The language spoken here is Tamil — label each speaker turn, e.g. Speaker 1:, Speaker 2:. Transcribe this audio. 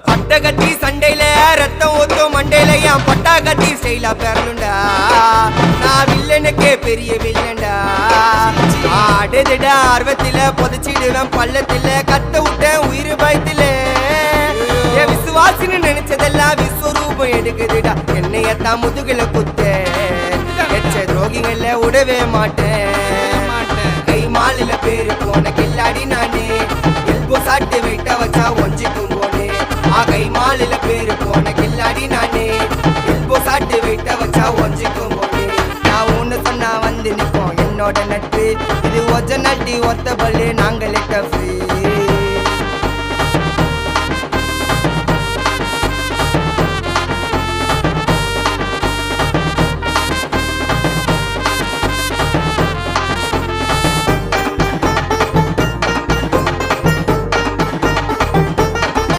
Speaker 1: பட்ட கட்டி சண்டையில ரத்தம் ஊத்தும் மண்டையில என் பட்டா கட்டி ஸ்டைலா பேரலுண்டா. நான் வில்லனுக்கே பெரிய வில்லன்டா. ஆடுதிட ஆர்வத்தில புதைச்சிடுவேன் பள்ளத்தில கத்த விட்டேன் உயிர் பயத்தில. என் விசுவாசின்னு நினைச்சதெல்லாம் விஸ்வரூபம் எடுக்குதுடா. என்னையத்தான் முதுகுல குத்த எச்ச துரோகிகள விடவே மாட்டேன். கை மாலில பேரு போன கில்லாடி நானே. எல்போ சாட்டு வெயிட்ட வச்சா ஒஞ்சிக்கும் போனே. கை மாலில பேரு போன கில்லாடி நானே. எல்போ சாட்டு வெயிட்ட வச்சா ஒஞ்சிக்கும் போனே. நான் ஒண்ணு சொன்னா வந்து நிப்போம் என்னோட நட்பு. இது ஒஜ நட்டி ஒத்த பல்லு நாங்களே டஃபு.